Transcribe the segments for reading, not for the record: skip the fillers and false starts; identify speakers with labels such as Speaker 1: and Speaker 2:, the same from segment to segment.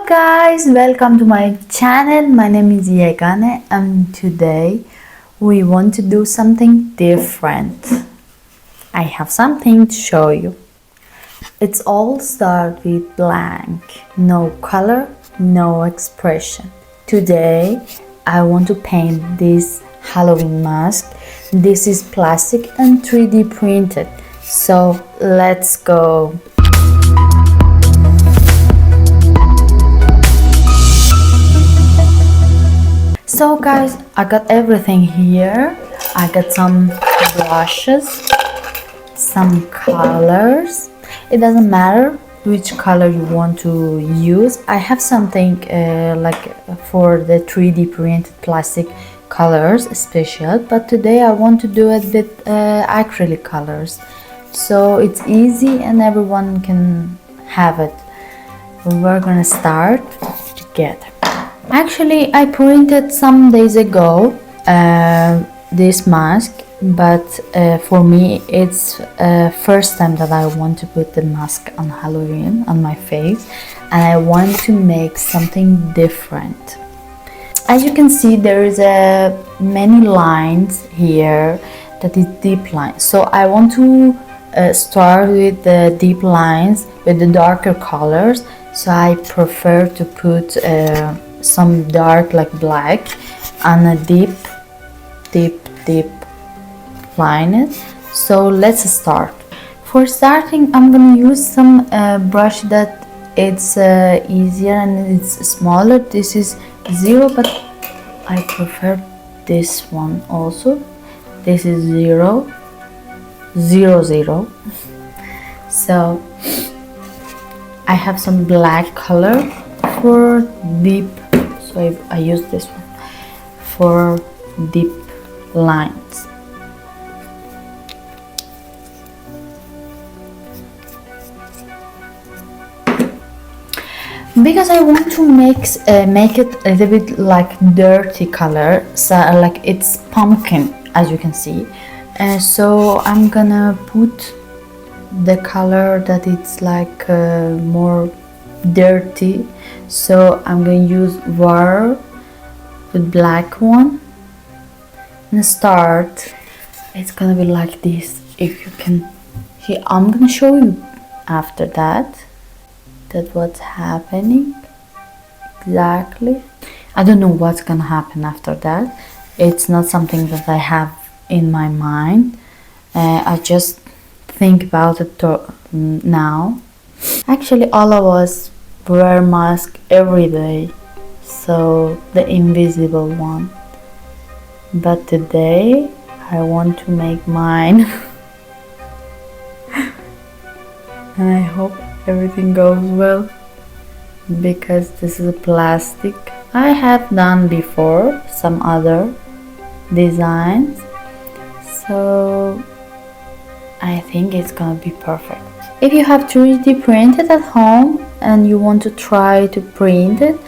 Speaker 1: Guys, welcome to my channel. My name is Yegane and today we want to do something different. I have something to show you. It's all start with blank, no color, no expression. Today I want to paint this Halloween mask. This is plastic and 3D printed. So let's go. So guys, I got everything here. I got some brushes, some colors. It doesn't matter which color you want to use. I have something like for the 3D printed plastic colors special, but today I want to do it with acrylic colors. So it's easy and everyone can have it. We're gonna start together. Actually, I printed some days ago this mask, but for me it's first time that I want to put the mask on Halloween on my face, and I want to make something different. As you can see, there is many lines here that is deep lines. So I want to start with the deep lines with the darker colors. So I prefer to put some dark like black and a deep line. So let's start. For starting, I'm gonna use some brush that it's easier and it's smaller. This is 0, but I prefer this one also. This is 0 0 0. So I have some black color for deep, so I use this one for deep lines. Because I want to make it a little bit like dirty color, so like it's pumpkin, as you can see. So I'm gonna put the color that it's like more dirty. So I'm gonna use war with black one and start. It's gonna be like this. If you can see, I'm gonna show you after that what's happening exactly. I don't know what's gonna happen after that. It's not something that I have in my mind. I just think about it now. Actually, all of us wear mask every day, so the invisible one. But today I want to make mine. And I hope everything goes well, because this is a plastic. I have done before some other designs, so I think it's gonna be perfect. If you have 3D printed at home and you want to try to print it,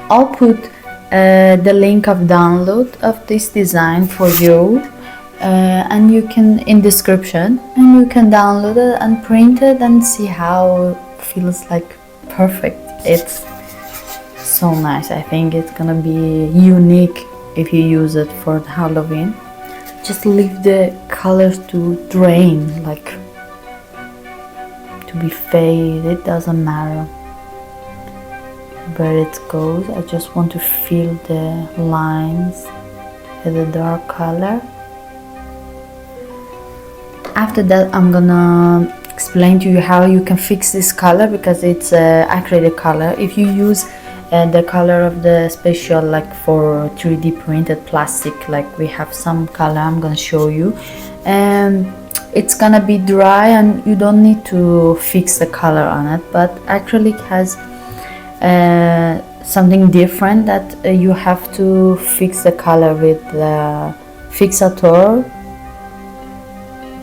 Speaker 1: I'll put the link of download of this design for you, and you can in description, and you can download it and print it and see how it feels like perfect. It's so nice. I think it's gonna be unique if you use it for Halloween. Just leave the colors to drain, like to be faded. It doesn't matter where it goes. I just want to fill the lines with a dark color. After that, I'm gonna explain to you how you can fix this color, because it's acrylic color. If you use the color of the special, like for 3D printed plastic, like we have some color I'm gonna show you, and it's gonna be dry and you don't need to fix the color on it. But acrylic has something different, that you have to fix the color with the fixator,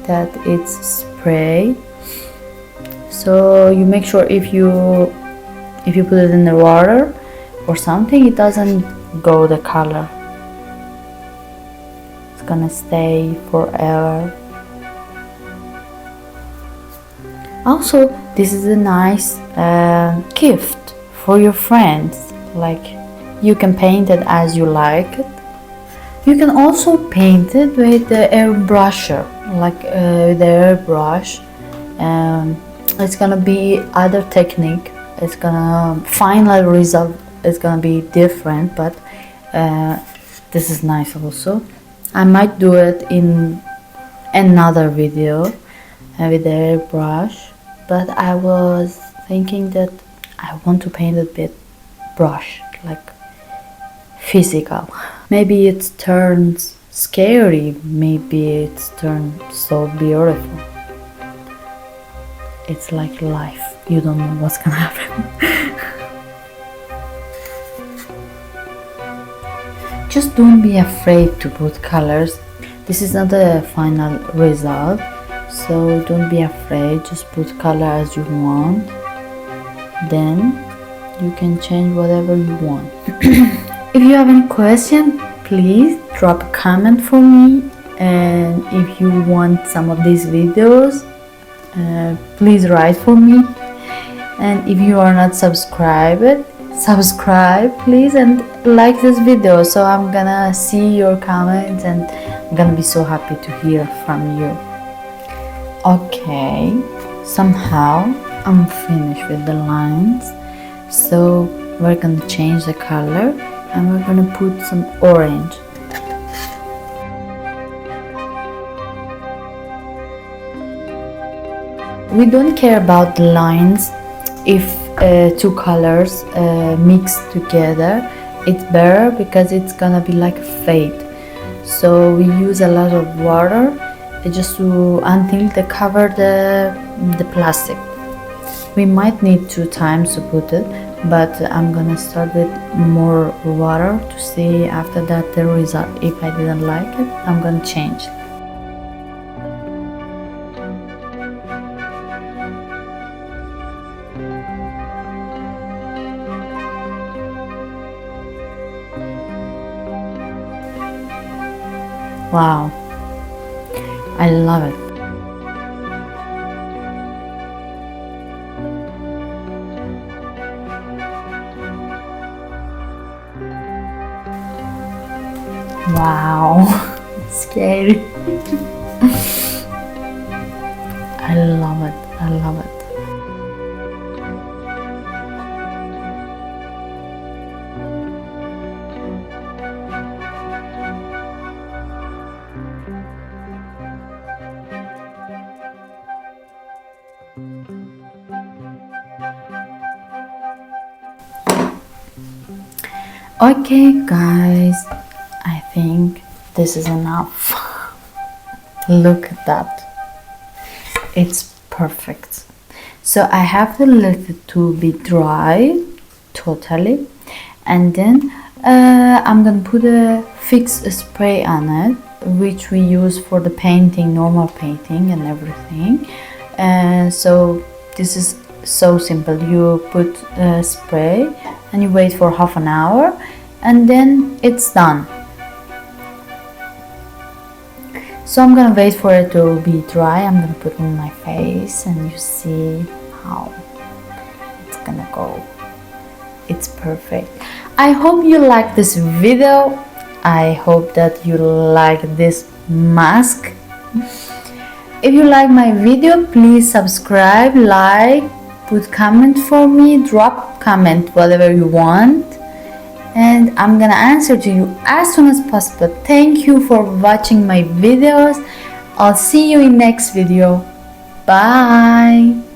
Speaker 1: that it's spray. So you make sure if you put it in the water or something, it doesn't go the color. It's gonna stay forever. Also, this is a nice gift for your friends. Like, you can paint it as you like it. You can also paint it with the airbrusher, like the airbrush. It's gonna be other technique. It's gonna final result is gonna be different, but this is nice also. I might do it in another video with the airbrush, but I was thinking that I want to paint it with brush, like physical. Maybe it turns scary, maybe it's turned so beautiful. It's like life, you don't know what's gonna happen. Just don't be afraid to put colors. This is not the final result, so don't be afraid, just put color as you want. Then you can change whatever you want. If you have any question, please drop a comment for me, and if you want some of these videos, please write for me. And if you are not subscribed, subscribe please, and like this video, so I'm gonna see your comments and I'm gonna be so happy to hear from you. Okay, somehow I'm finished with the lines, so we're gonna change the color and we're gonna put some orange. We don't care about the lines if two colors mix together. It's better because it's gonna be like a fade. So we use a lot of water just to until they cover the plastic. We might need 2 times to put it, but I'm gonna start with more water to see after that the result. If I didn't like it, I'm gonna change. Wow, I love it. Wow, scary. I love it. I love it. Okay guys, I think this is enough. Look at that, it's perfect. So I have to let it to be dry totally, and then I'm gonna put a fixed spray on it, which we use for the painting, normal painting and everything. So this is so simple. You put a spray and you wait for half an hour and then it's done. So I'm gonna wait for it to be dry. I'm gonna put it on my face and you see how it's gonna go. It's perfect. I hope you like this video. I hope that you like this mask. If you like my video, please subscribe, like, put comment for me, drop comment whatever you want, and I'm gonna answer to you as soon as possible. Thank you for watching my videos. I'll see you in next video. Bye.